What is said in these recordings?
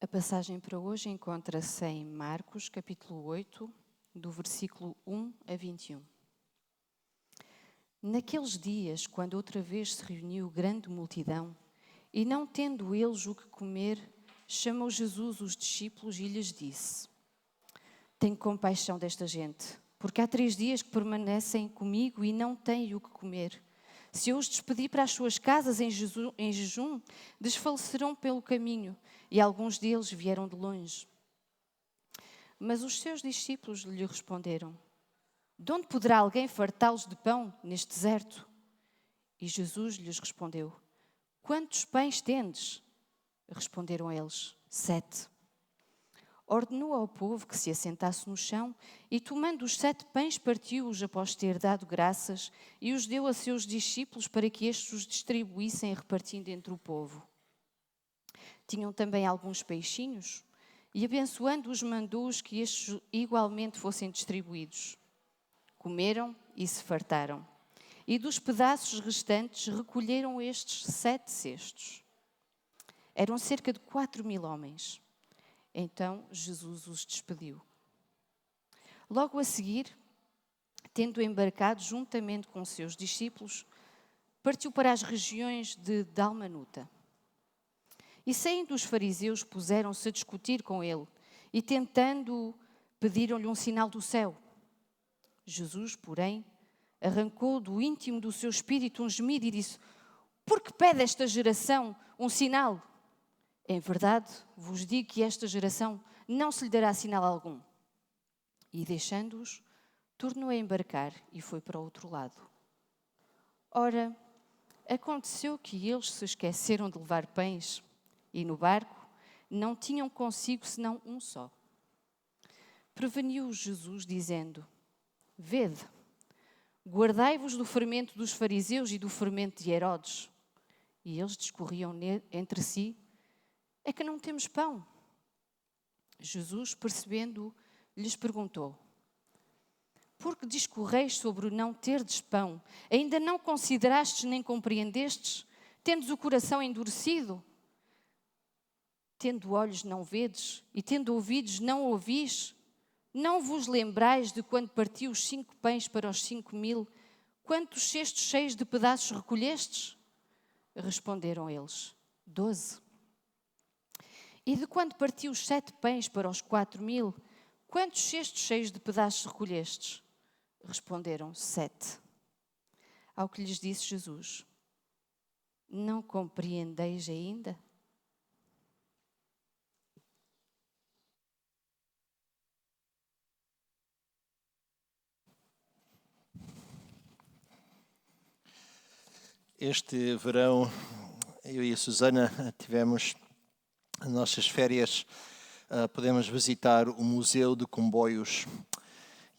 A passagem para hoje encontra-se em Marcos, capítulo 8, do versículo 1 a 21. Naqueles dias, quando outra vez se reuniu grande multidão, e não tendo eles o que comer, chamou Jesus os discípulos e lhes disse: Tenho compaixão desta gente, porque há 3 dias que permanecem comigo e não têm o que comer. Se eu os despedir para as suas casas em jejum, desfalecerão pelo caminho, e alguns deles vieram de longe. Mas os seus discípulos lhe responderam: De onde poderá alguém fartá-los de pão neste deserto? E Jesus lhes respondeu: Quantos pães tendes? Responderam eles: 7. Ordenou ao povo que se assentasse no chão e, tomando os 7 pães, partiu-os após ter dado graças e os deu a seus discípulos para que estes os distribuíssem repartindo entre o povo. Tinham também alguns peixinhos e, abençoando-os, mandou-os que estes igualmente fossem distribuídos. Comeram e se fartaram. E dos pedaços restantes recolheram estes 7 cestos. Eram cerca de 4.000 homens. Então Jesus os despediu. Logo a seguir, tendo embarcado juntamente com seus discípulos, partiu para as regiões de Dalmanuta. E saindo os fariseus, puseram-se a discutir com ele e, tentando-o, pediram-lhe um sinal do céu. Jesus, porém, arrancou do íntimo do seu espírito um gemido e disse: Por que pede esta geração um sinal? Em verdade, vos digo que esta geração não se lhe dará sinal algum. E deixando-os, tornou a embarcar e foi para o outro lado. Ora, aconteceu que eles se esqueceram de levar pães e no barco não tinham consigo senão um só. Preveniu-os Jesus dizendo: Vede, guardai-vos do fermento dos fariseus e do fermento de Herodes. E eles discorriam entre si: É que não temos pão. Jesus, percebendo-o, lhes perguntou: Por que discorreis sobre o não terdes pão? Ainda não considerastes nem compreendestes? Tendes o coração endurecido? Tendo olhos não vedes? E tendo ouvidos não ouvis? Não vos lembrais de quando partiu os 5 pães para os 5.000? Quantos cestos cheios de pedaços recolhestes? Responderam eles: 12. E de quando partiu os 7 pães para os 4.000, quantos cestos cheios de pedaços recolhestes? Responderam: 7. Ao que lhes disse Jesus: Não compreendeis ainda? Este verão, eu e a Susana tivemos as nossas férias, podemos visitar o Museu de Comboios.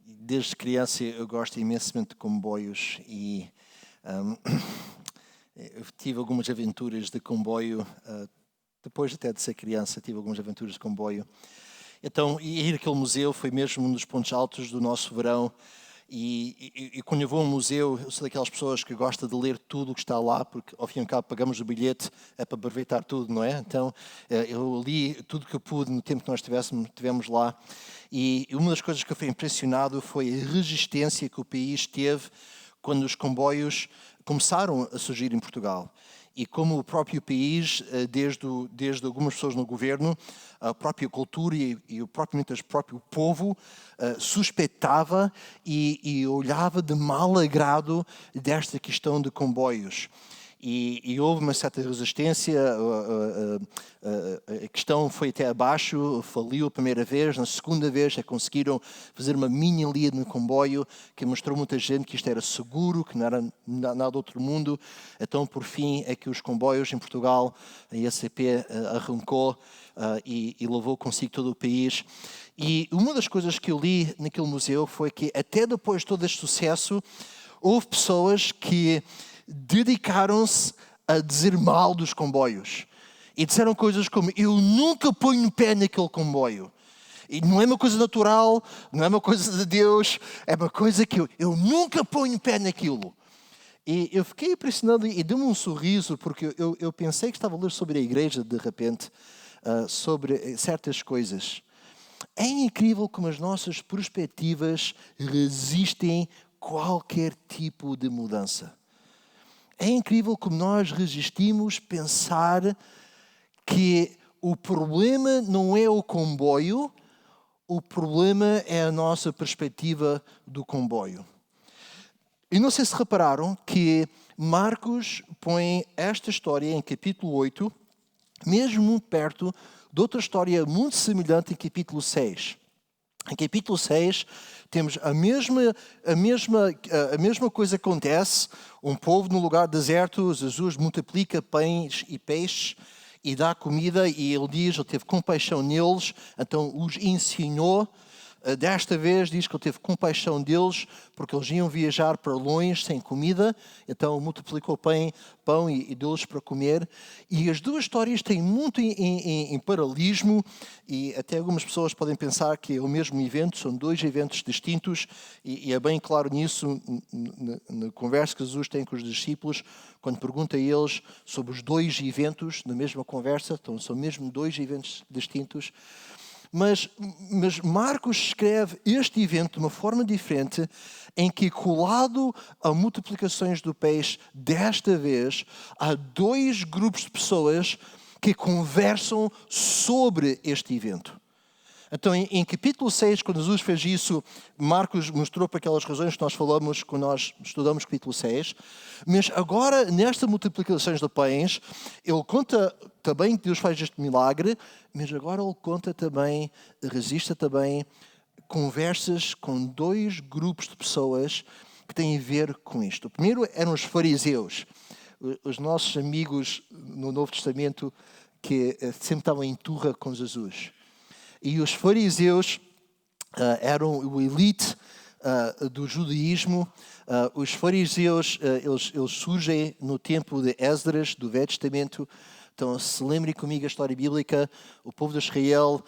Desde criança eu gosto imensamente de comboios e eu tive algumas aventuras de comboio, depois até de ser criança tive algumas aventuras de comboio. Então, ir àquele museu foi mesmo um dos pontos altos do nosso verão. E quando eu vou a um museu, eu sou daquelas pessoas que gosta de ler tudo o que está lá, porque ao fim e ao cabo pagamos o bilhete, é para aproveitar tudo, não é? Então eu li tudo que eu pude no tempo que nós tivemos lá, e uma das coisas que eu fui impressionado foi a resistência que o país teve quando os comboios começaram a surgir em Portugal. E como o próprio país, desde algumas pessoas no governo, a própria cultura e o próprio povo suspeitava e olhava de mal agrado desta questão de comboios. E houve uma certa resistência, a questão foi até abaixo, faliu a primeira vez, na segunda vez conseguiram fazer uma mini linha no comboio que mostrou muita gente que isto era seguro, que não era nada do outro mundo. Então, por fim, é que os comboios em Portugal, a IACP arrancou e levou consigo todo o país. E uma das coisas que eu li naquele museu foi que até depois de todo este sucesso, houve pessoas que dedicaram-se a dizer mal dos comboios. E disseram coisas como: eu nunca ponho o pé naquele comboio. E não é uma coisa natural, não é uma coisa de Deus, é uma coisa que eu nunca ponho o pé naquilo. E eu fiquei impressionado e deu-me um sorriso, porque eu pensei que estava a ler sobre a igreja de repente. sobre certas coisas. É incrível como as nossas perspectivas resistem qualquer tipo de mudança. É incrível como nós resistimos pensar que o problema não é o comboio, o problema é a nossa perspectiva do comboio. E não sei se repararam que Marcos põe esta história em capítulo 8, mesmo muito perto de outra história muito semelhante em capítulo 6. Em capítulo 6, temos a mesma coisa que acontece. Um povo no lugar deserto, Jesus multiplica pães e peixes e dá comida, e ele teve compaixão neles, então os ensinou. Desta vez diz que ele teve compaixão deles, porque eles iam viajar para longe sem comida, então multiplicou pão e deu-lhes para comer. E as duas histórias têm muito em paralelismo, e até algumas pessoas podem pensar que é o mesmo evento, são dois eventos distintos, e é bem claro nisso na conversa que Jesus tem com os discípulos, quando pergunta a eles sobre os dois eventos, na mesma conversa, então são mesmo dois eventos distintos. Mas Marcos escreve este evento de uma forma diferente, em que, colado a multiplicações do peixe, desta vez, há dois grupos de pessoas que conversam sobre este evento. Então, em capítulo 6, quando Jesus fez isso, Marcos mostrou para aquelas razões que nós falamos quando nós estudamos capítulo 6. Mas agora, nesta multiplicação de pães, ele conta também que Deus faz este milagre, mas agora ele conta também, registra também conversas com dois grupos de pessoas que têm a ver com isto. O primeiro eram os fariseus, os nossos amigos no Novo Testamento que sempre estavam em turra com Jesus. E os fariseus eram o elite do judaísmo. Os fariseus eles surgem no tempo de Esdras, do Velho Testamento. Então, se lembrem comigo a história bíblica, o povo de Israel,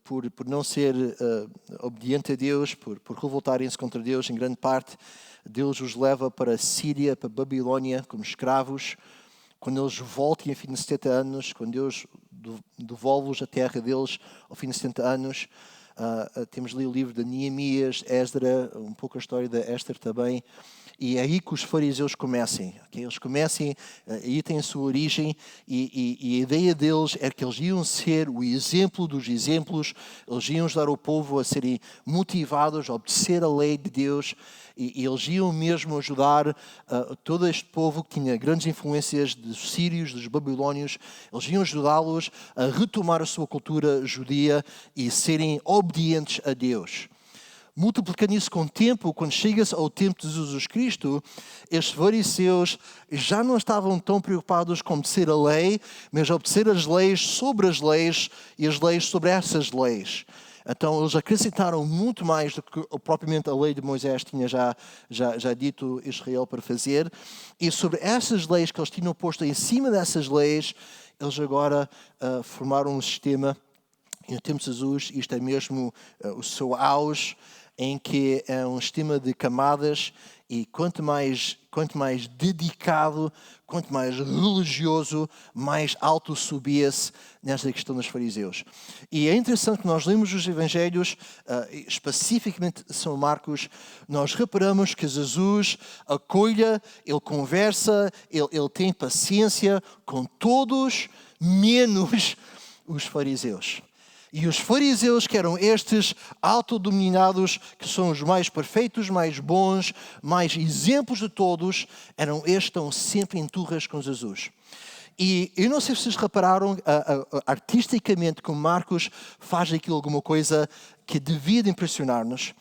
por não ser obediente a Deus, por revoltarem-se contra Deus em grande parte, Deus os leva para a Síria, para a Babilônia, como escravos. Quando eles voltam ao fim de 70 anos, quando Deus devolve-os a terra deles ao fim de 70 anos, temos ali o livro de Neemias, Esdra, um pouco a história da Esther também, e é aí que os fariseus comecem. Okay? Eles comecem, aí tem a sua origem, e a ideia deles é que eles iam ser o exemplo dos exemplos, eles iam ajudar o povo a serem motivados a obedecer a lei de Deus, e eles iam mesmo ajudar todo este povo que tinha grandes influências dos sírios, dos babilônios, eles iam ajudá-los a retomar a sua cultura judia e serem obedientes a Deus. Multiplicando isso com o tempo, quando chega-se ao tempo de Jesus Cristo, estes fariseus já não estavam tão preocupados com obedecer a lei, mas a obedecer as leis sobre as leis e as leis sobre essas leis. Então, eles acrescentaram muito mais do que propriamente a lei de Moisés tinha já dito Israel para fazer. E sobre essas leis que eles tinham posto em cima dessas leis, eles agora formaram um sistema. E no tempo de Jesus, isto é mesmo o seu auge, em que é um sistema de camadas, e quanto mais dedicado, quanto mais religioso, mais alto subia-se nesta questão dos fariseus. E é interessante que nós lemos os evangelhos, especificamente São Marcos, nós reparamos que Jesus acolhe, ele conversa, ele tem paciência com todos, menos os fariseus. E os fariseus, que eram estes autodominados, que são os mais perfeitos, mais bons, mais exemplos de todos, eram estes que estão sempre em turras com Jesus. E eu não sei se vocês repararam artisticamente como Marcos faz aqui alguma coisa que devia de impressionar-nos.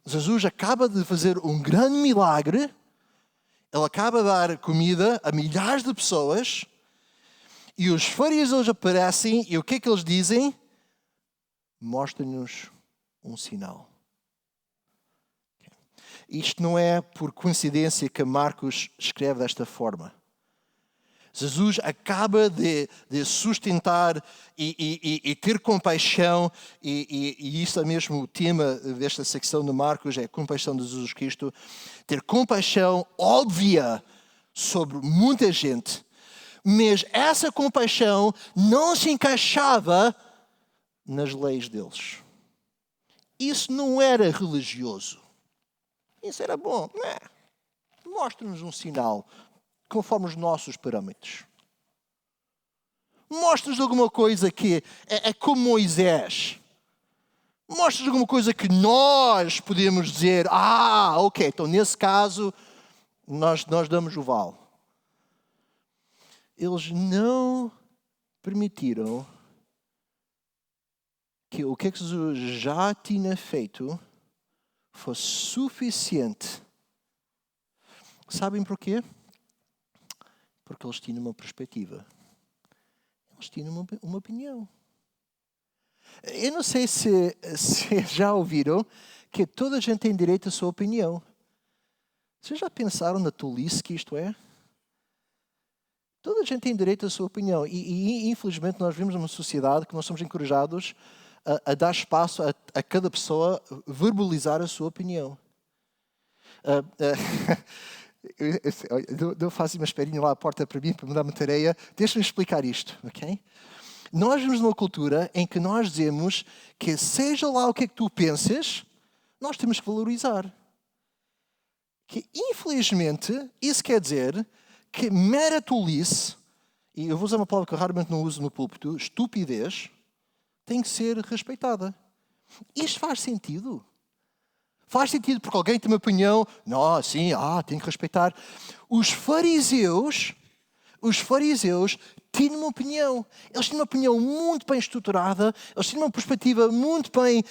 Jesus acaba de fazer um grande milagre, ele acaba de dar comida a milhares de pessoas, e os fariseus aparecem, e o que é que eles dizem? Mostra-nos um sinal. Isto não é por coincidência que Marcos escreve desta forma. Jesus acaba de sustentar e ter compaixão, e isso é mesmo o tema desta secção de Marcos, é a compaixão de Jesus Cristo. Ter compaixão óbvia sobre muita gente, mas essa compaixão não se encaixava nas leis deles. Isso não era religioso. Isso era bom. Mostra-nos um sinal conforme os nossos parâmetros. Mostra-nos alguma coisa que é como Moisés. Mostra-nos alguma coisa que nós podemos dizer, ok, então nesse caso nós damos o vale. Eles não permitiram que o que Jesus já tinha feito fosse suficiente. Sabem porquê? Porque eles tinham uma perspectiva. Eles tinham uma opinião. Eu não sei se já ouviram que toda a gente tem direito à sua opinião. Vocês já pensaram na tolice que isto é? Toda a gente tem direito à sua opinião. E infelizmente nós vivemos numa sociedade que nós somos encorajados a dar espaço a cada pessoa verbalizar a sua opinião. Eu faço uma esperinha lá à porta para mim, para me dar uma tarefa. Deixa-me explicar isto, ok? Nós vivemos numa cultura em que nós dizemos que seja lá o que é que tu pensas, nós temos que valorizar. Que, infelizmente, isso quer dizer que mera tolice, e eu vou usar uma palavra que eu raramente não uso no púlpito, estupidez, tem que ser respeitada. Isto faz sentido? Faz sentido porque alguém tem uma opinião? Não, sim, tem que respeitar. Os fariseus tinham uma opinião. Eles tinham uma opinião muito bem estruturada, eles tinham uma perspectiva muito bem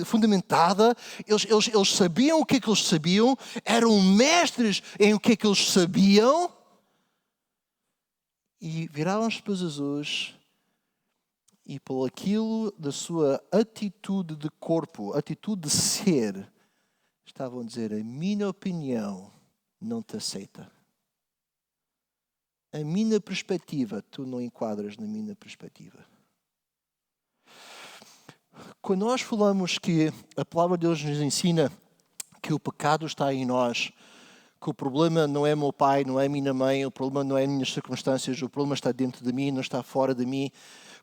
fundamentada, eles sabiam o que é que eles sabiam, eram mestres em o que é que eles sabiam, e viravam-se para Jesus e por aquilo da sua atitude de corpo, atitude de ser, estavam a dizer, a minha opinião não te aceita. A minha perspectiva, tu não enquadras na minha perspectiva. Quando nós falamos que a palavra de Deus nos ensina que o pecado está em nós, que o problema não é meu pai, não é minha mãe, o problema não é minhas circunstâncias, o problema está dentro de mim, não está fora de mim.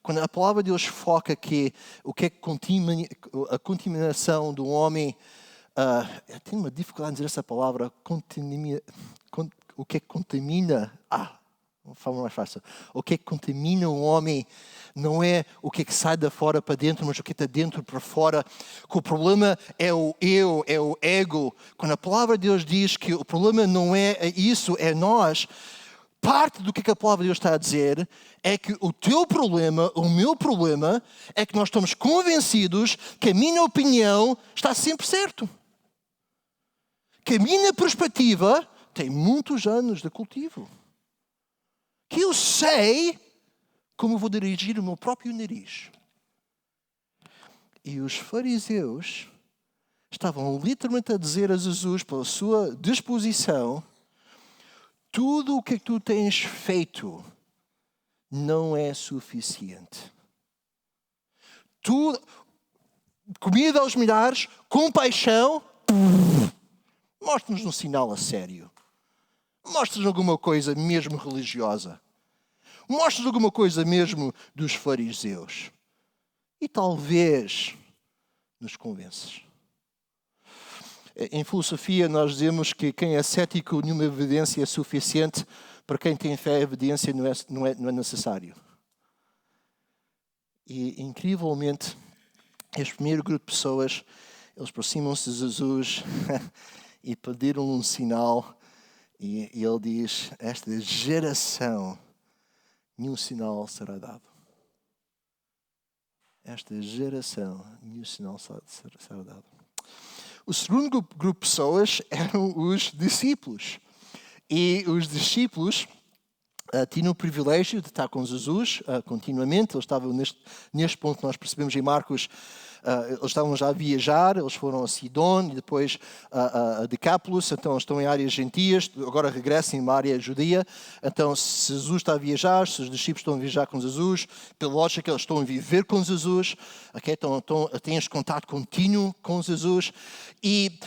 Quando a palavra de Deus foca que o que é a contaminação do homem, eu tenho uma dificuldade em dizer essa palavra, o que é que contamina, uma forma mais fácil, o que é que contamina o homem não é o que é que sai da fora para dentro, mas o que está dentro para fora, que o problema é o eu, é o ego. Quando a palavra de Deus diz que o problema não é isso, é nós, parte do que a palavra de Deus está a dizer é que o teu problema, o meu problema, é que nós estamos convencidos que a minha opinião está sempre certo. Que a minha perspectiva tem muitos anos de cultivo. Que eu sei como vou dirigir o meu próprio nariz. E os fariseus estavam literalmente a dizer a Jesus, pela sua disposição, tudo o que tu tens feito não é suficiente. Comida aos milhares, compaixão, mostra-nos um sinal a sério. Mostra-nos alguma coisa mesmo religiosa. Mostra-nos alguma coisa mesmo dos fariseus. E talvez nos convenças. Em filosofia nós dizemos que quem é cético nenhuma evidência é suficiente, para quem tem fé a evidência não é necessário. E incrivelmente este primeiro grupo de pessoas, eles aproximam-se de Jesus e pediram um sinal. E ele diz, esta geração, nenhum sinal será dado. Esta geração, nenhum sinal será dado. O segundo grupo de pessoas eram os discípulos. E os discípulos tinham o privilégio de estar com Jesus continuamente. Eles estavam neste ponto, nós percebemos em Marcos, eles estavam já a viajar, eles foram a Sidon e depois a Decápolis, então eles estão em áreas gentias, agora regressam em uma área judia. Então, se Jesus está a viajar, se os discípulos estão a viajar com Jesus, pela lógica eles estão a viver com Jesus, okay? Então têm este contato contínuo com Jesus. E,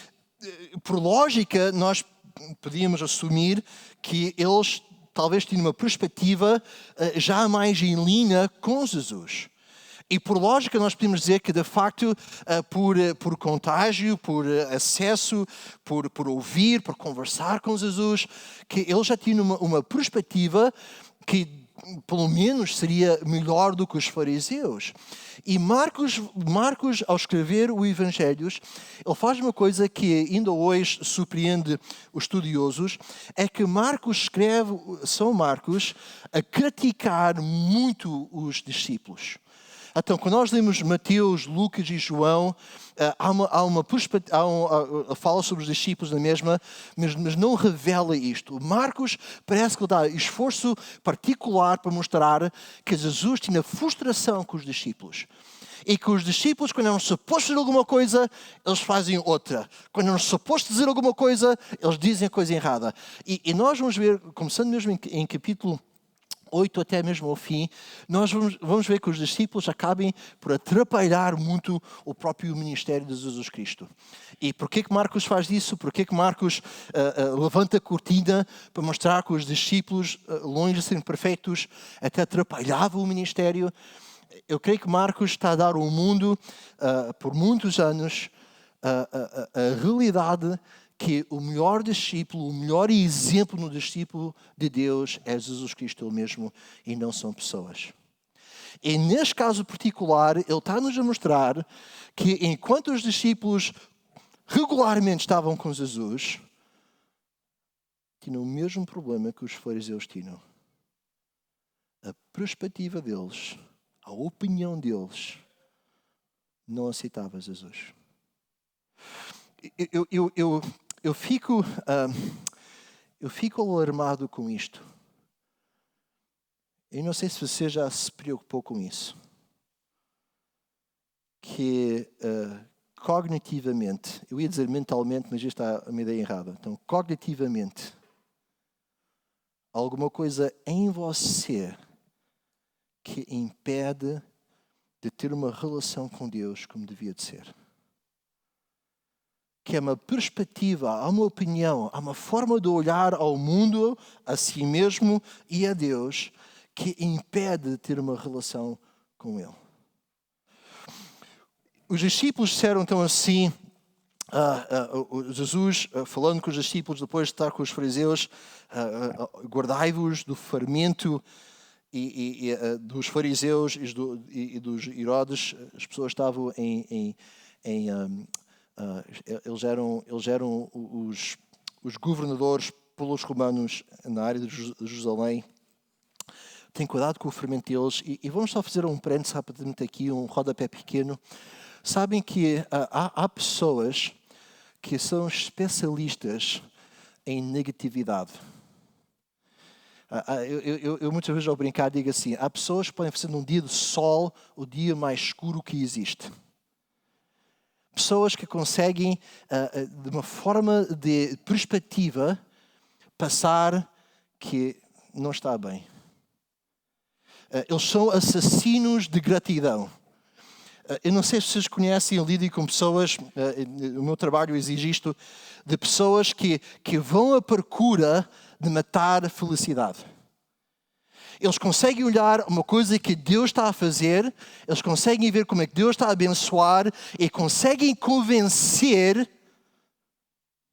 por lógica, nós podíamos assumir que eles talvez tinham uma perspectiva já mais em linha com Jesus. E por lógica nós podemos dizer que de facto por contágio, por acesso, por ouvir, por conversar com Jesus, que ele já tinha uma perspectiva que pelo menos seria melhor do que os fariseus. E Marcos, ao escrever o Evangelhos, ele faz uma coisa que ainda hoje surpreende os estudiosos, é que Marcos escreve, São Marcos, a criticar muito os discípulos. Então, quando nós lemos Mateus, Lucas e João, fala sobre os discípulos na mesma, mas não revela isto. Marcos parece que ele dá esforço particular para mostrar que Jesus tinha frustração com os discípulos. E que os discípulos, quando eram supostos dizer alguma coisa, eles fazem outra. Quando eram supostos dizer alguma coisa, eles dizem a coisa errada. E nós vamos ver, começando mesmo em capítulo 8 até mesmo ao fim, nós vamos ver que os discípulos acabem por atrapalhar muito o próprio ministério de Jesus Cristo. E porquê que Marcos faz isso? Porquê que Marcos levanta a cortina para mostrar que os discípulos, longe de serem perfeitos, até atrapalhavam o ministério? Eu creio que Marcos está a dar ao mundo, por muitos anos, a realidade que o melhor discípulo, o melhor exemplo no discípulo de Deus é Jesus Cristo ele mesmo e não são pessoas. E neste caso particular, ele está-nos a mostrar que enquanto os discípulos regularmente estavam com Jesus, tinham o mesmo problema que os fariseus tinham. A perspectiva deles, a opinião deles, não aceitava Jesus. Eu fico alarmado com isto. Eu não sei se você já se preocupou com isso. Que cognitivamente, eu ia dizer mentalmente, mas isto está uma ideia errada. Então, cognitivamente, alguma coisa em você que impede de ter uma relação com Deus como devia de ser. Que é uma perspectiva, há uma opinião, há uma forma de olhar ao mundo, a si mesmo e a Deus, que impede de ter uma relação com Ele. Os discípulos disseram então assim, Jesus falando com os discípulos depois de estar com os fariseus, guardai-vos do fermento e dos fariseus e dos Herodes. As pessoas estavam eles eram os governadores pelos romanos na área de Jerusalém. Tenham cuidado com o fermento deles. E vamos só fazer um parênteses rapidamente aqui, um rodapé pequeno. Sabem que há pessoas que são especialistas em negatividade. Eu muitas vezes ao brincar digo assim, há pessoas que podem fazer num dia de sol o dia mais escuro que existe. Pessoas que conseguem, de uma forma de perspectiva, passar que não está bem. Eles são assassinos de gratidão. Eu não sei se vocês conhecem, eu lido com pessoas, o meu trabalho exige isto, de pessoas que vão à procura de matar a felicidade. Eles conseguem olhar uma coisa que Deus está a fazer, eles conseguem ver como é que Deus está a abençoar e conseguem convencer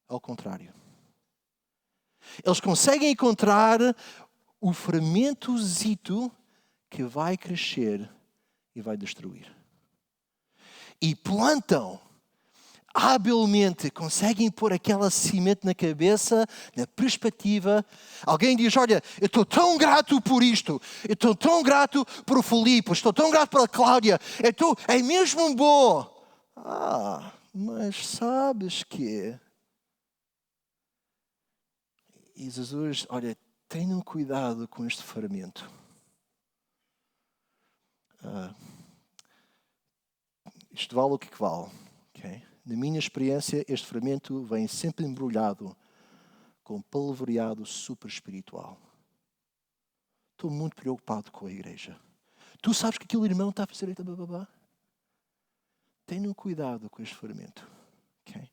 ao contrário. Eles conseguem encontrar o fermentozito que vai crescer e vai destruir. E plantam, habilmente, conseguem pôr aquela semente na cabeça, na perspectiva. Alguém diz, olha, eu estou tão grato por isto, eu estou tão grato por o Filipe, estou tão grato pela Cláudia, é mesmo bom. Mas sabes que... E Jesus, olha, tenham cuidado com este fermento. Isto vale o que vale. Okay? Na minha experiência, este fermento vem sempre embrulhado com palavreado super espiritual. Estou muito preocupado com a igreja. Tu sabes que aquele irmão está a fazer eita bababá? Tenham cuidado com este fermento. Okay?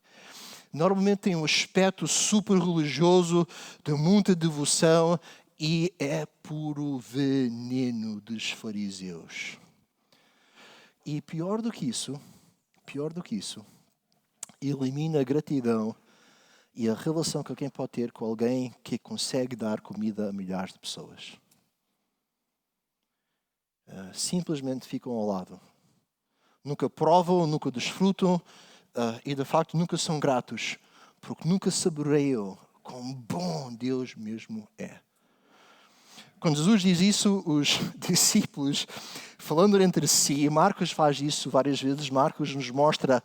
Normalmente tem um aspecto super religioso, de muita devoção, e é puro veneno dos fariseus. E pior do que isso, elimina a gratidão e a relação que alguém pode ter com alguém que consegue dar comida a milhares de pessoas. Simplesmente ficam ao lado. Nunca provam, nunca desfrutam e de facto nunca são gratos, porque nunca saboreiam quão bom Deus mesmo é. Quando Jesus diz isso, os discípulos, falando entre si, e Marcos faz isso várias vezes, Marcos nos mostra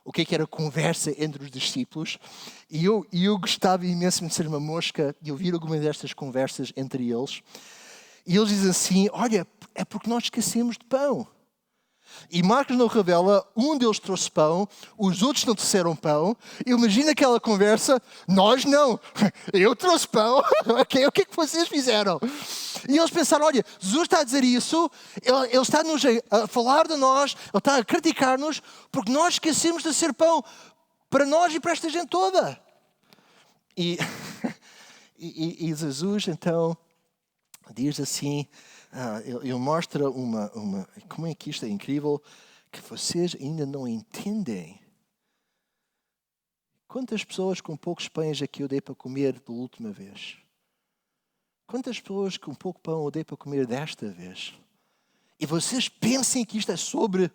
o que era a conversa entre os discípulos, e eu gostava imenso de ser uma mosca e ouvir alguma destas conversas entre eles. E eles dizem assim, olha, é porque nós esquecemos de pão. E Marcos não revela, um deles trouxe pão, os outros não trouxeram pão. Imagina aquela conversa, nós não, eu trouxe pão, okay, o que é que vocês fizeram? E eles pensaram, olha, Jesus está a dizer isso, ele está-nos a falar de nós, ele está a criticar-nos, porque nós esquecemos de ser pão para nós e para esta gente toda. E Jesus então diz assim, ele mostra como é que isto é incrível, que vocês ainda não entendem. Quantas pessoas com poucos pães é que eu dei para comer da última vez? Quantas pessoas com pouco pão eu dei para comer desta vez? E vocês pensem que isto é sobre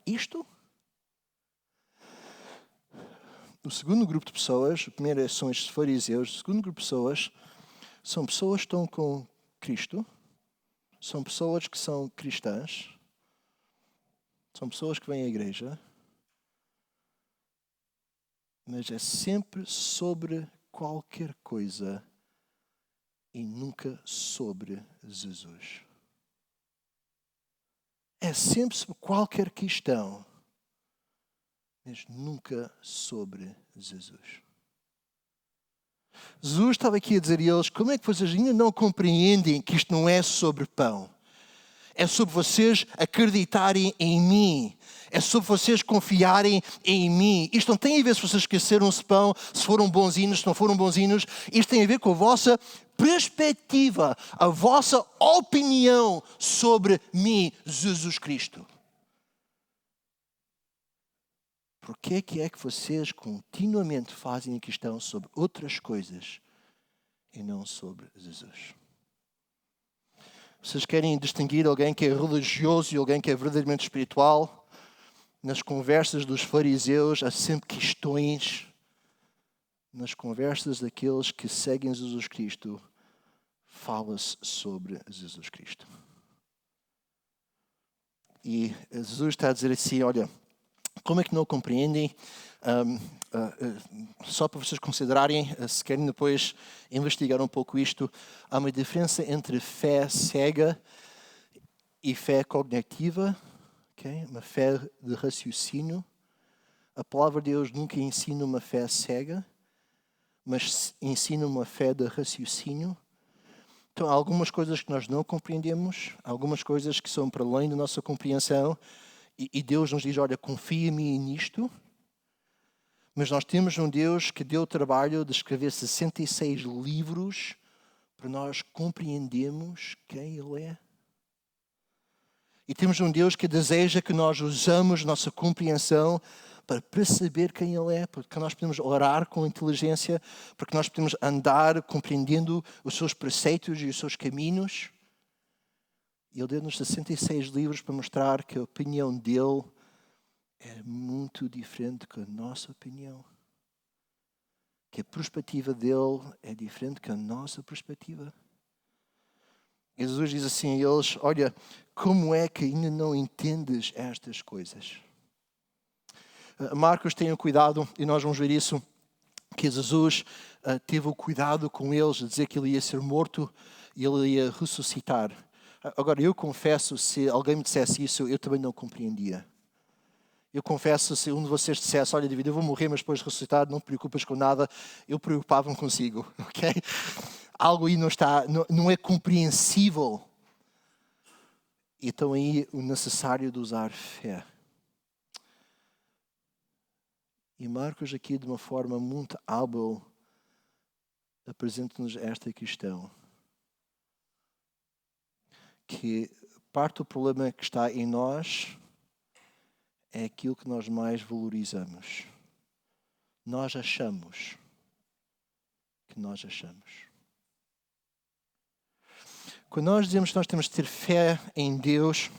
isto? O segundo grupo de pessoas, o primeiro são estes fariseus, o segundo grupo de pessoas são pessoas que estão com Cristo, são pessoas que são cristãs, são pessoas que vêm à igreja, mas é sempre sobre qualquer coisa e nunca sobre Jesus. É sempre sobre qualquer questão, mas nunca sobre Jesus. Jesus estava aqui a dizer a eles, como é que vocês ainda não compreendem que isto não é sobre pão? É sobre vocês acreditarem em mim. É sobre vocês confiarem em mim. Isto não tem a ver se vocês esqueceram-se de pão, se foram bonzinhos, se não foram bonzinhos. Isto tem a ver com a vossa perspectiva, a vossa opinião sobre mim, Jesus Cristo. Por que é que vocês continuamente fazem a questão sobre outras coisas e não sobre Jesus? Vocês querem distinguir alguém que é religioso e alguém que é verdadeiramente espiritual? Nas conversas dos fariseus há sempre questões. Nas conversas daqueles que seguem Jesus Cristo, fala-se sobre Jesus Cristo. E Jesus está a dizer assim, olha, como é que não compreendem? Só para vocês considerarem, se querem depois investigar um pouco isto, há uma diferença entre fé cega e fé cognitiva, okay? Uma fé de raciocínio. A palavra de Deus nunca ensina uma fé cega, mas ensina uma fé de raciocínio. Então, há algumas coisas que nós não compreendemos, há algumas coisas que são para além da nossa compreensão, e Deus nos diz, olha, confia em mim nisto. Mas nós temos um Deus que deu o trabalho de escrever 66 livros para nós compreendermos quem Ele é. E temos um Deus que deseja que nós usamos nossa compreensão para perceber quem Ele é, porque nós podemos orar com inteligência, porque nós podemos andar compreendendo os seus preceitos e os seus caminhos. E Ele deu-nos 66 livros para mostrar que a opinião dEle é muito diferente da nossa opinião. Que a perspectiva dele é diferente da nossa perspectiva. E Jesus diz assim a eles, olha, como é que ainda não entendes estas coisas? Marcos tem o cuidado, e nós vamos ver isso, que Jesus teve o cuidado com eles de dizer que ele ia ser morto e ele ia ressuscitar. Agora, eu confesso, se alguém me dissesse isso, eu também não compreendia. Eu confesso, se um de vocês dissesse, olha, David, eu vou morrer, mas depois ressuscitar, não te preocupas com nada, eu preocupava-me consigo, ok? Algo aí não é compreensível. Então aí o necessário de usar fé. E Marcos aqui, de uma forma muito hábil, apresenta-nos esta questão. que parte do problema que está em nós é aquilo que nós mais valorizamos. Nós achamos que nós achamos. Quando nós dizemos que nós temos de ter fé em Deus,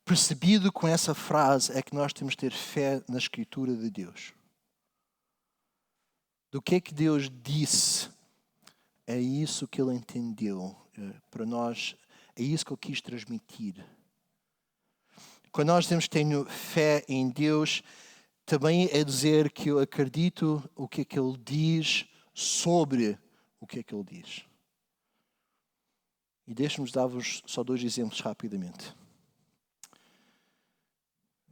percebido com essa frase é que nós temos de ter fé na Escritura de Deus. Do que é que Deus disse, é isso que Ele entendeu para nós, é isso que Ele quis transmitir. Quando nós dizemos que tenho fé em Deus, também é dizer que eu acredito o que é que Ele diz sobre o que é que Ele diz. E deixe-me dar-vos só 2 exemplos rapidamente.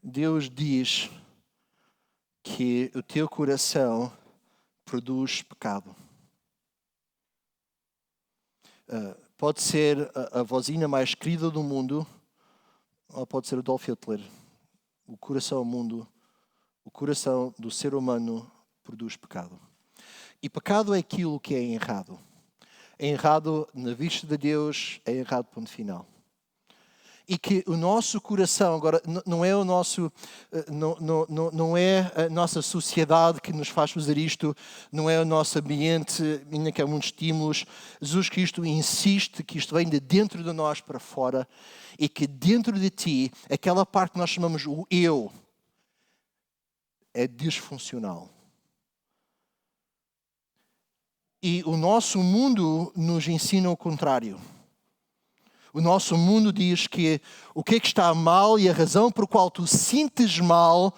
Deus diz que o teu coração produz pecado. Pode ser a vozinha mais querida do mundo, ou pode ser Adolf Hitler. O coração do ser humano produz pecado. E pecado é aquilo que é errado. É errado na vista de Deus, é errado ponto final. E que o nosso coração, agora, não é a nossa sociedade que nos faz fazer isto, não é o nosso ambiente, ainda que há muitos estímulos. Jesus Cristo insiste que isto vem de dentro de nós para fora e que dentro de ti, aquela parte que nós chamamos o eu, é disfuncional. E o nosso mundo nos ensina o contrário. O nosso mundo diz que o que é que está mal e a razão por qual tu sentes mal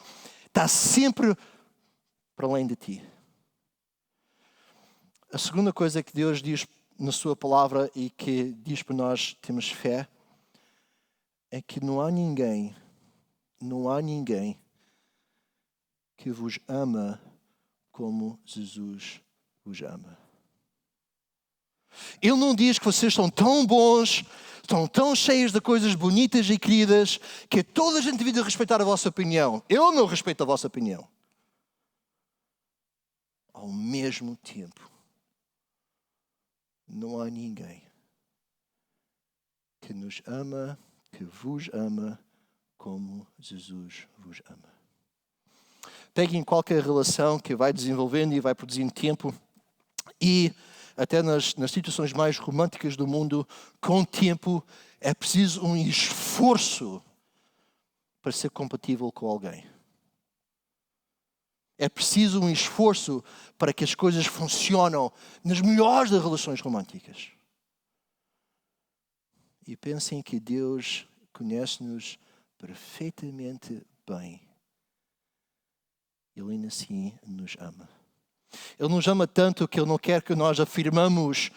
está sempre para além de ti. A segunda coisa que Deus diz na sua palavra e que diz para nós termos fé é que não há ninguém que vos ama como Jesus vos ama. Ele não diz que vocês são tão bons, estão tão cheios de coisas bonitas e queridas, que toda a gente devia respeitar a vossa opinião. Eu não respeito a vossa opinião. Ao mesmo tempo, não há ninguém que nos ama, que vos ama, como Jesus vos ama. Peguem qualquer relação que vai desenvolvendo e vai produzindo tempo e até nas situações mais românticas do mundo, com o tempo, é preciso um esforço para ser compatível com alguém. É preciso um esforço para que as coisas funcionem nas melhores das relações românticas. E pensem que Deus conhece-nos perfeitamente bem. Ele ainda assim nos ama. Ele nos ama tanto que Ele não quer que nós afirmamos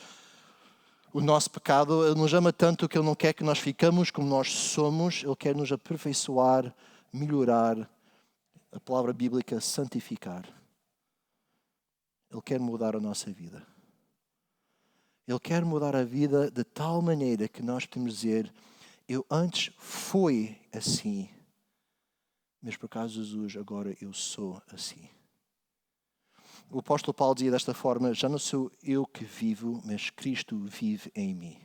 o nosso pecado. Ele nos ama tanto que Ele não quer que nós ficamos como nós somos. Ele quer nos aperfeiçoar, melhorar. A palavra bíblica, santificar. Ele quer mudar a nossa vida. Ele quer mudar a vida de tal maneira que nós podemos dizer, eu antes fui assim, mas por causa de Jesus agora eu sou assim. O apóstolo Paulo dizia desta forma, já não sou eu que vivo, mas Cristo vive em mim.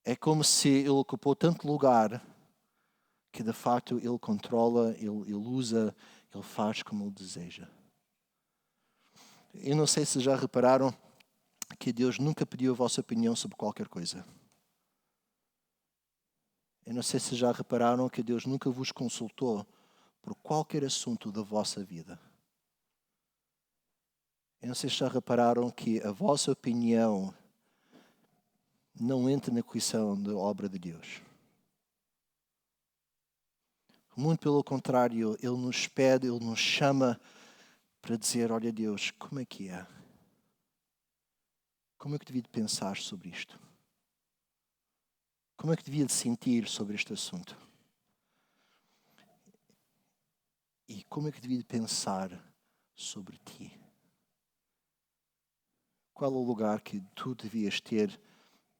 É como se ele ocupou tanto lugar que de facto ele controla, ele usa, ele faz como ele deseja. Eu não sei se já repararam que Deus nunca pediu a vossa opinião sobre qualquer coisa. Eu não sei se já repararam que Deus nunca vos consultou por qualquer assunto da vossa vida. Eu não sei se já repararam que a vossa opinião não entra na equação da obra de Deus. Muito pelo contrário, Ele nos pede, Ele nos chama para dizer, olha Deus, como é que é? Como é que devia pensar sobre isto? Como é que devia sentir sobre este assunto? E como é que devia pensar sobre ti? Qual é o lugar que tu devias ter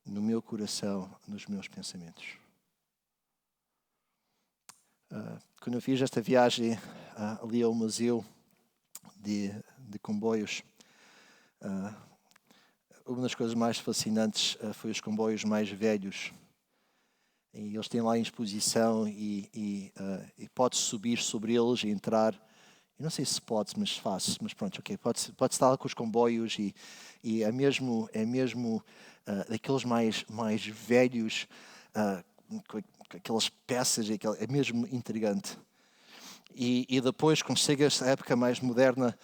no meu coração, nos meus pensamentos? Quando eu fiz esta viagem ali ao museu de comboios, uma das coisas mais fascinantes foi os comboios mais velhos. E eles têm lá em exposição e pode subir sobre eles e entrar. Eu não sei se pode, mas faz. Mas pronto, ok. Pode estar lá com os comboios e é mesmo daqueles mais velhos, com aquelas peças, é mesmo intrigante. E depois, quando chega esta época mais moderna,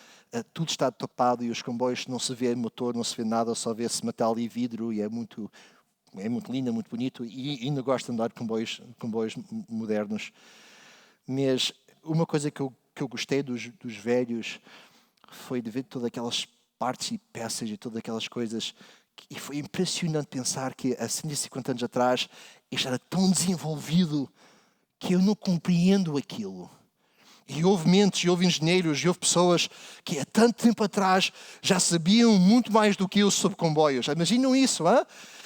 tudo está tapado e os comboios não se vê motor, não se vê nada, só vê-se metal e vidro e é muito lindo, muito bonito e ainda gosto de andar de comboios modernos. Mas uma coisa que eu gostei dos velhos foi de ver todas aquelas partes e peças e todas aquelas coisas. E foi impressionante pensar que há 150 anos atrás isto era tão desenvolvido que eu não compreendo aquilo. E houve mentes, e houve engenheiros, e houve pessoas que há tanto tempo atrás já sabiam muito mais do que eu sobre comboios. Imaginam isso, hein?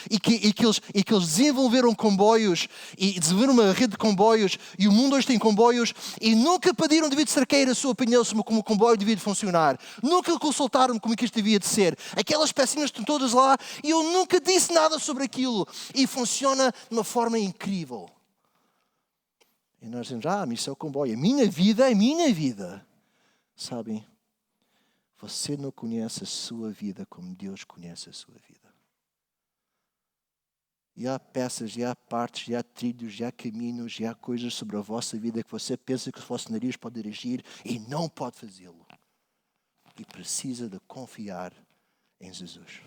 E que eles desenvolveram comboios e desenvolveram uma rede de comboios e o mundo hoje tem comboios e nunca pediram David Cerqueira a sua opinião sobre como o comboio devia de funcionar. Nunca consultaram como que isto devia de ser. Aquelas pecinhas estão todas lá e eu nunca disse nada sobre aquilo. E funciona de uma forma incrível. E nós dizemos, mas isso é o comboio. A minha vida é minha vida. Sabem? Você não conhece a sua vida como Deus conhece a sua vida. E há peças, e há partes, e há trilhos, e há caminhos, e há coisas sobre a vossa vida que você pensa que o vosso nariz pode dirigir e não pode fazê-lo. E precisa de confiar em Jesus.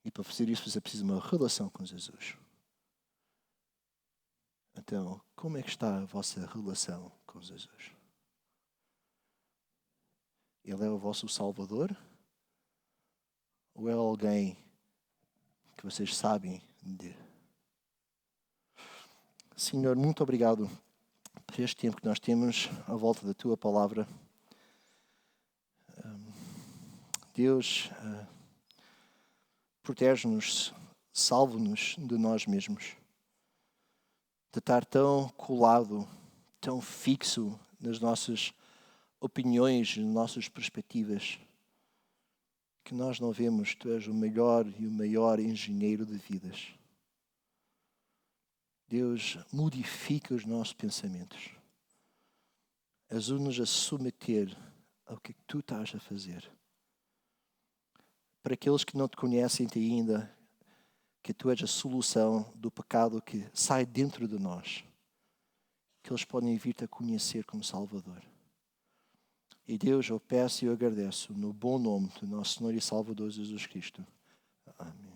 E para fazer isso você precisa de uma relação com Jesus. Então, como é que está a vossa relação com Jesus? Ele é o vosso Salvador? Ou é alguém que vocês sabem de? Senhor, muito obrigado por este tempo que nós temos à volta da Tua Palavra. Deus, protege-nos, salve-nos de nós mesmos. De estar tão colado, tão fixo nas nossas opiniões, nas nossas perspectivas, que nós não vemos, Tu és o melhor e o maior engenheiro de vidas. Deus, modifica os nossos pensamentos. Ajuda-nos a submeter ao que Tu estás a fazer. Para aqueles que não Te conhecem ainda, que Tu és a solução do pecado que sai dentro de nós, que eles podem vir-te a conhecer como Salvador. E Deus, eu peço e eu agradeço no bom nome do nosso Senhor e Salvador Jesus Cristo. Amém.